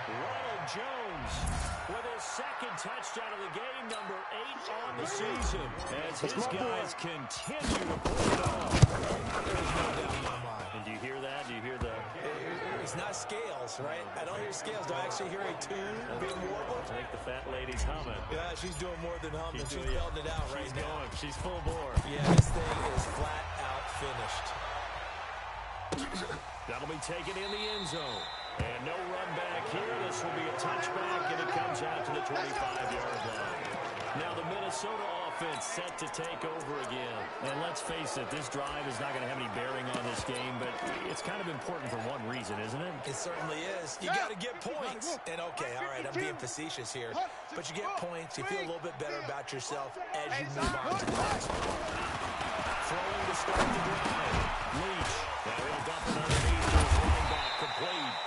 S2: Ronald Jones with his second touchdown of the game, number 8 on the season, as his guys continue to pull it off.
S3: There's no doubt in my mind.
S2: And do you hear that? Do you hear the...
S3: It's not scales, right? I don't hear scales. Do I actually hear a tune being warbled?
S2: I think the fat lady's humming.
S3: Yeah, she's doing more than humming. She's belting it out right now.
S2: She's full bore.
S3: Yeah, this thing is flat out finished.
S2: That'll be taken in the end zone. And no run back here. This will be a touchback, and it comes out to the 25-yard line. Now the Minnesota offense set to take over again. And let's face it, this drive is not going to have any bearing on this game, but it's kind of important for one reason, isn't it?
S3: It certainly is. You got to get points. And, okay, all right, I'm being facetious here. But you get points. You feel a little bit better about yourself as you move on to the next one.
S2: Throwing to start the drive. Leach. Now he'll dump it underneath to his running back. Complete.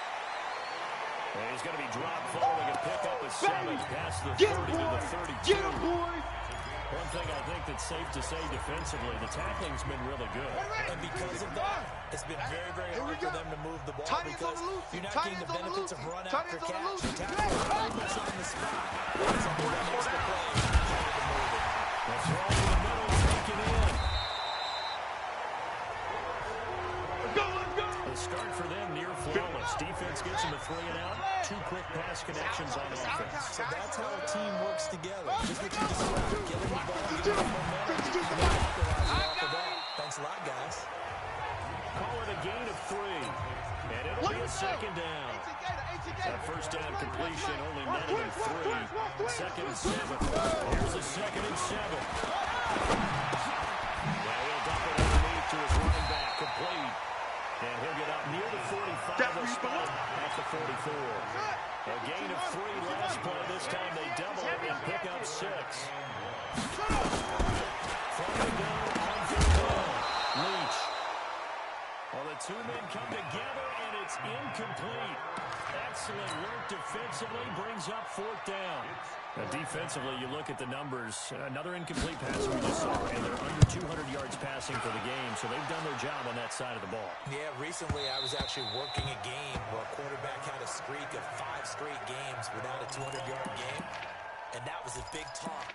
S2: And he's going to be dropped following a pickup of 7 past the 30 to the 32. One thing I think that's safe to say defensively, the tackling's been really good.
S3: And because of that, it's been very, very hard for them to move the ball, because you're not getting the benefits of run after catch. The tackle is pretty much on the spot. Something that makes the play harder to move it.
S2: That's all in the middle, taken in. The start for them near flawless. Defense gets them a 3 and out. 2 quick pass connections on offense.
S3: So that's how a team works together. Just what you described. Getting the ball, getting the momentum, and capitalizing off of that. Thanks a lot, guys.
S2: Call it a gain of 3. And it'll be a second down. That first down completion only netted him 3. Second and 7. Here's a second and 7. Now he'll dump it underneath to his running back. Complete. And he'll get out near the 45, a spot at the 44. A gain of 3 last play. This time they double it and pick up 6. From the gun, on third down. Leach. Well, the 2 men come together, and it's incomplete. Excellent work defensively, brings up 4th down. Now, defensively, you look at the numbers. Another incomplete pass we just saw, and they're under 200 yards passing for the game, so they've done their job on that side of the ball.
S3: Yeah, recently I was actually working a game where a quarterback had a streak of 5 straight games without a 200-yard game, and that was a big talk.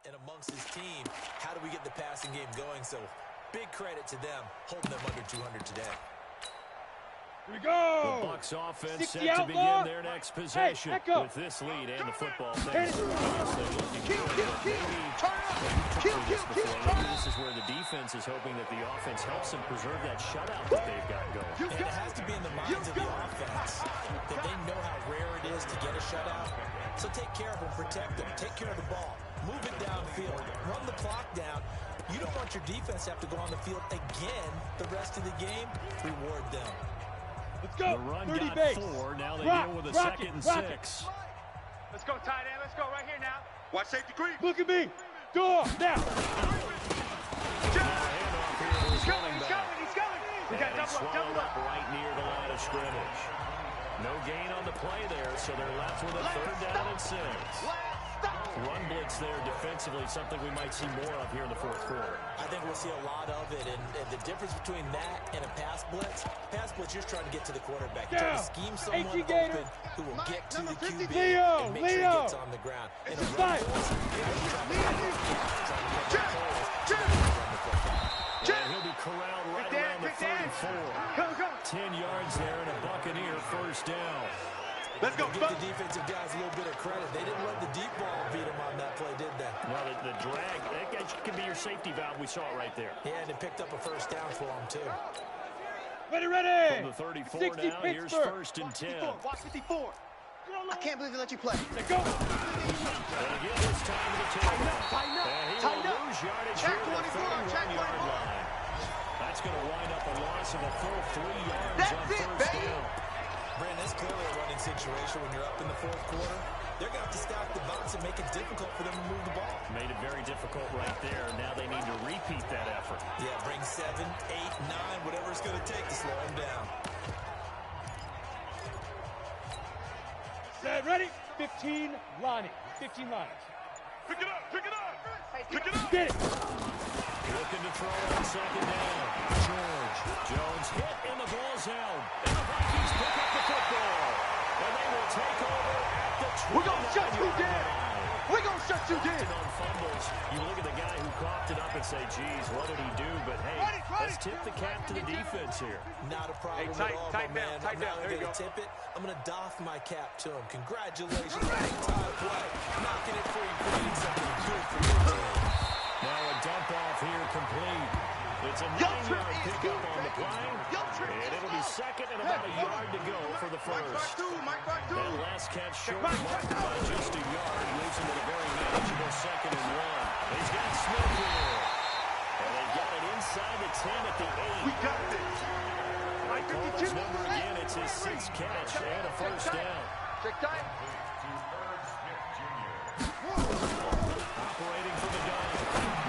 S3: and amongst his team, how do we get the passing game going? So big credit to them, holding them under 200 today.
S1: Here we go.
S2: The Bucs offense set to begin their next possession with this lead and the football thing. Maybe this is where the defense is hoping that the offense helps them preserve that shutout that they've got going.
S3: And it has to be in the minds of the offense that they know how rare it is to get a shutout. So take care of them, protect them, take care of the ball, move it downfield, run the clock down. You don't want your defense to have to go on the field again the rest of the game. Reward them.
S1: Let's go.
S2: The run
S1: 30
S2: got
S1: base.
S2: 4. Now they deal with a second and 6.
S4: Let's go, tight end. Let's go right here now. Watch safety creep.
S1: Look at me. Go now.
S4: He's coming. We got double up.
S2: Right near the line of scrimmage. No gain on the play there, so they're left with a 3rd down and 6. Run blitz there defensively, something we might see more of here in the 4th quarter.
S3: I think we'll see a lot of it, and the difference between that and a pass blitz, you're just trying to get to the quarterback. You're trying to scheme someone open who will get to the QB and make sure he gets on the ground. In a run blitz,
S2: and he'll be corralled right around the 34. 10 yards there and a Buccaneer 1st down.
S3: Let's go. Give the defensive guys a little bit of credit. They didn't let the deep ball beat them on that play, did they?
S2: No, the drag, that can be your safety valve. We saw it right there.
S3: Yeah, and it picked up a 1st down for them, too.
S1: Ready.
S2: From the 34 now, here's 1st and 10.
S4: Watch 54. I can't believe they let you play.
S1: Let's go.
S2: And again, it's time to take off. And he will lose yardage here at the 31-yard line. That's going to wind up a loss of a full 3 yards on 1st down.
S3: Brandon, that's clearly a running situation when you're up in the 4th quarter. They're going to have to stack the box and make it difficult for them to move the ball.
S2: Made it very difficult right there. Now they need to repeat that effort.
S3: Yeah, bring 7, 8, 9, whatever it's going to take to slow them down.
S1: Set, ready. 15 lining. 15 lines.
S4: Pick it up.
S1: Get it.
S2: Looking to throw on 2nd down. Jones hit and the ball's out. And the Vikings pick up the football. And they will take over at the 29.
S4: We're going to shut you down.
S2: On fumbles, you look at the guy who coughed it up and say, geez, what did he do? But hey, let's tip the cap to the defense here.
S3: Not a problem at all, my man. I'm not going to tip it. I'm going to doff my cap to him. Congratulations. Big time play. Knocking it free, creating something good for your team.
S2: Now a dump off here complete. It's a 9-yard pickup on the play. And it'll be 2nd and about a yard to go for the 1st. That last catch short marked by just a yard, leaves him with a very manageable 2nd and 1. He's got Smith here. And they've got it inside the 10 at the 8.
S4: We got this.
S2: Coleman's number again, it's his 6th catch and a 1st down.
S4: Check time.
S2: Operating from the gun.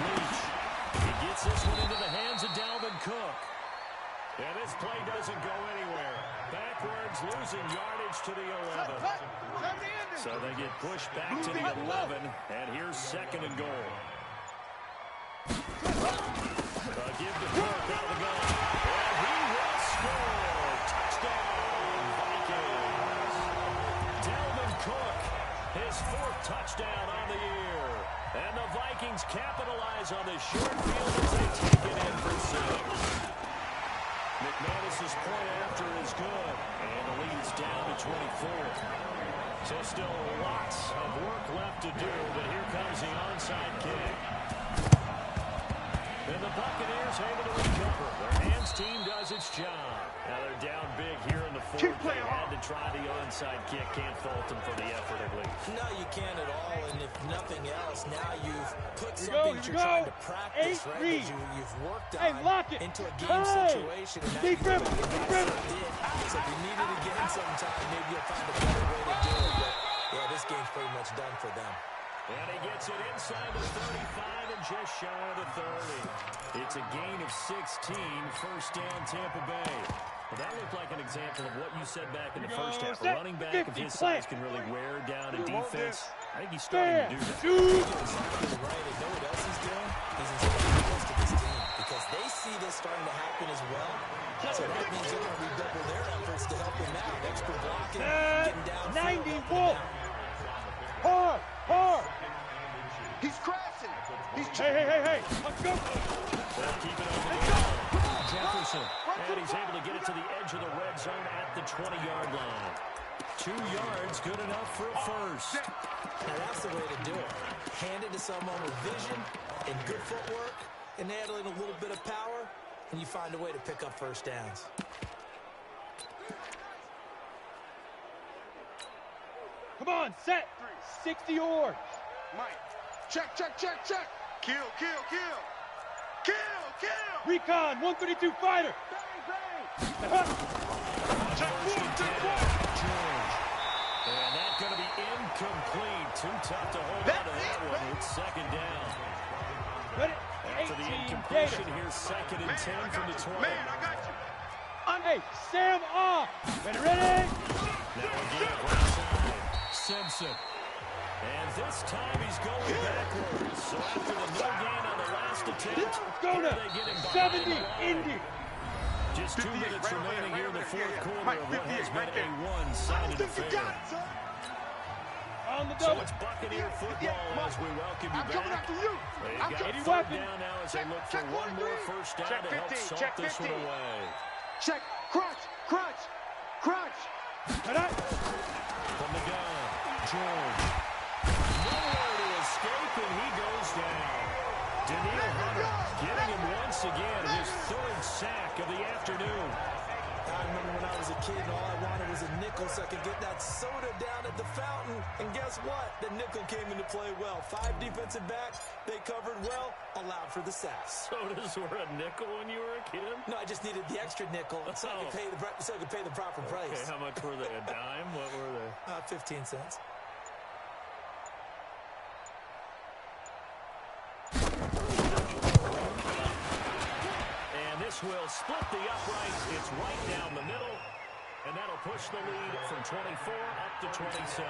S2: Leach. He gets this one into the hands of Dalvin Cook. And this play doesn't go anywhere. Backwards, losing yardage to the 11. So they get pushed back to the 11. And here's 2nd and goal. Give to Cook out of the gun. And he will score. Touchdown, Vikings. Dalvin Cook, his 4th touchdown on the year. And the Vikings capitalize on this short field as they take it in for 6. McManus's point after is good. And the lead's down to 24. So still lots of work left to do, but here comes the onside kick. And the Buccaneers able to recover. Their hands team does its job. Now they're down big here in the 4th. They had to try the onside kick. Can't fault them for the effort, at least.
S3: No, you can't at all. And if nothing else, now you've put something that you're trying to practice, right? That you've worked on into a game situation. And now you're doing it. So if you need it again sometime, maybe you'll find a better way to do it. But, yeah, this game's pretty much done for them.
S2: And he gets it inside the 35 and just shy of the 30. It's a gain of 16, 1st down Tampa Bay. Well, that looked like an example of what you said back in the 1st half. A running back of his size can really wear down a defense. I think he's starting to do that.
S3: You're exactly right. And know what else he's doing? He's inspiring the rest of his team because they see this starting to happen as well. So that means they're going to redouble their efforts to help him out. Extra blocking, getting down.
S1: 90 Wolf. Hard. He's crazy.
S4: passing.
S1: Hey. Let's go.
S2: They'll keep it over the ground. Jefferson. And he's able to get it to the edge of the red zone at the 20-yard line. 2 yards, good enough for a first.
S3: Now that's the way to do it. Hand it to someone with vision and good footwork and handling a little bit of power, and you find a way to pick up first downs.
S1: Come on, set. 60 yards.
S4: Mike, check. Kill.
S1: Recon, 132 fighter.
S4: Bang. Check one.
S2: And that's going to be incomplete. Too tough to hold on to that one. It's second down.
S1: Ready?
S2: After the incompletion, here's 2nd and 10 from the 20.
S4: Man, I got you.
S1: Hey, Sam off. Ready?
S2: Now again, right side. Simpson. And this time he's going backwards. So after the no gain on the last attempt,
S1: Go now.
S2: they get him
S1: 70,
S2: behind the
S1: Indy.
S2: Just 2 minutes remaining here in the fourth quarter of what has been a one-sided affair.
S1: On the
S2: So
S1: double.
S2: it's Buccaneer football as we welcome you back. They've got
S1: Any
S2: 3rd
S1: weapon.
S2: down now as they look for one more first down to help salt this one away.
S4: Check. Crunch.
S2: From the gun, George. Nowhere to escape, and he goes down. Daniil Hunter getting him once again, his 3rd sack of the afternoon.
S3: I remember when I was a kid and all I wanted was a nickel so I could get that soda down at the fountain. And guess what? The nickel came into play well. 5 defensive backs, they covered well, allowed for the sacks.
S2: Sodas were a nickel when you were a kid?
S3: No, I just needed the extra nickel so I could pay the proper price.
S2: Okay, how much were they? A dime? What were they?
S3: 15 cents.
S2: And this will split the upright. It's right down the middle. And that'll push the lead from 24 up to 27.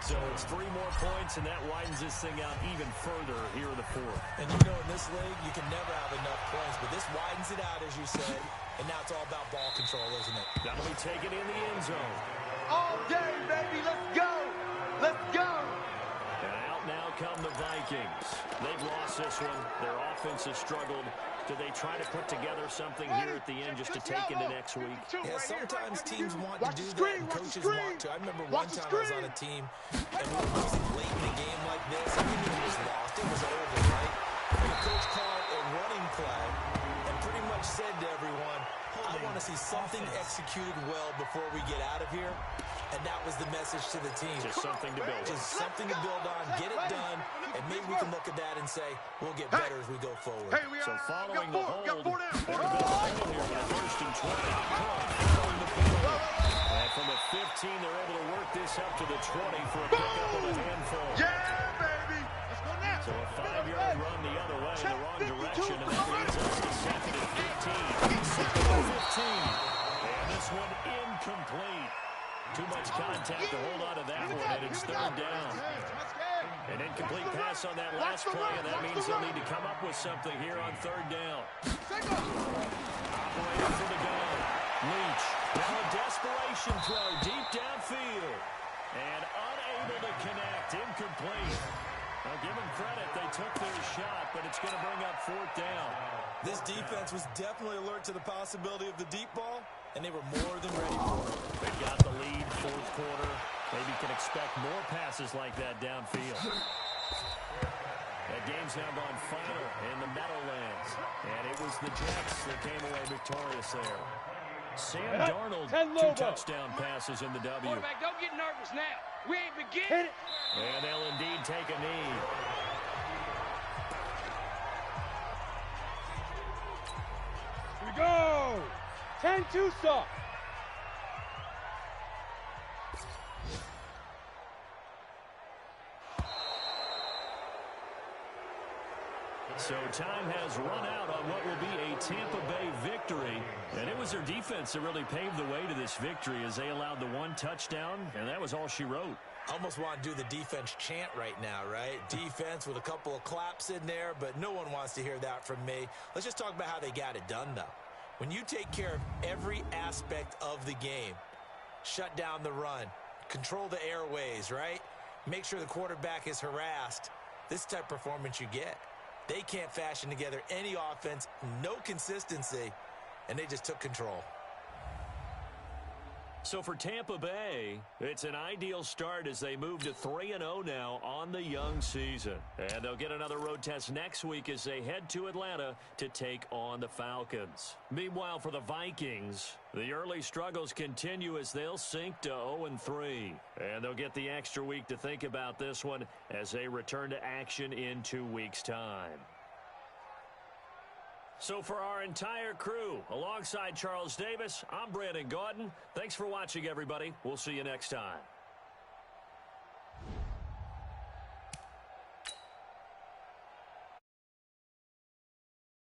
S2: So it's 3 more points, and that widens this thing out even further here in the 4th.
S3: And you know in this league, you can never have enough points, but this widens it out, as you said. And now it's all about ball control, isn't it?
S2: That'll be taken in the end zone.
S4: All day, baby. Let's go.
S2: And out now come the Vikings. They've lost this one. Their offense has struggled. Do they try to put together something here at the end just to take into next week?
S3: Yeah, sometimes teams want to do that, and coaches want to. I remember one time I was on a team, and we were losing late in the game like this, and we knew it was lost. It was over, right? And the coach called a running play and pretty much said to everyone, I want to see something executed well before we get out of here. And that was the message to the team.
S2: Just something to build on.
S3: Just something to build on, get it done, and maybe we can look at that and say, we'll get better as we go forward.
S2: So following the hold, they're going to build a hold here with 1st and 20. Following the field. And from the 15, they're able to work this up to the 20 for a pickup of a handful.
S4: Yeah, baby. Let's go now.
S2: So a 5-yard run the other way in the wrong direction, and that leads us to 2nd and 15. 2nd and 15. And this one incomplete. Too much contact to hold on to that one, and it's 3rd down. An incomplete pass on that last play, and that means they'll need to come up with something here on 3rd down. Operating for the gun. Leach. Now a desperation throw deep downfield. And unable to connect. Incomplete. Now give them credit. They took their shot, but it's going to bring up 4th down.
S3: This defense was definitely alert to the possibility of the deep ball, and they were more than ready for it.
S2: They've got the lead, 4th quarter. Maybe can expect more passes like that downfield. That game's now gone final in the Meadowlands. And it was the Jets that came away victorious there. Sam Darnold, 2 touchdown passes in the W.
S6: Quarterback, don't get nervous now. We ain't beginning.
S2: And they'll indeed take a knee.
S1: Here we go. 10-2 stop.
S2: So time has run out on what will be a Tampa Bay victory. And it was their defense that really paved the way to this victory as they allowed the 1 touchdown, and that was all she wrote.
S3: I almost want to do the defense chant right now, right? Defense with a couple of claps in there, but no one wants to hear that from me. Let's just talk about how they got it done, though. When you take care of every aspect of the game, shut down the run, control the airways, right? Make sure the quarterback is harassed. this type of performance you get. They can't fashion together any offense, no consistency, and they just took control.
S2: So for Tampa Bay, it's an ideal start as they move to 3-0 now on the young season. And they'll get another road test next week as they head to Atlanta to take on the Falcons. Meanwhile, for the Vikings, the early struggles continue as they'll sink to 0-3. And they'll get the extra week to think about this one as they return to action in 2 weeks' time. So for our entire crew, alongside Charles Davis, I'm Brandon Gaudin. Thanks for watching, everybody. We'll see you next time.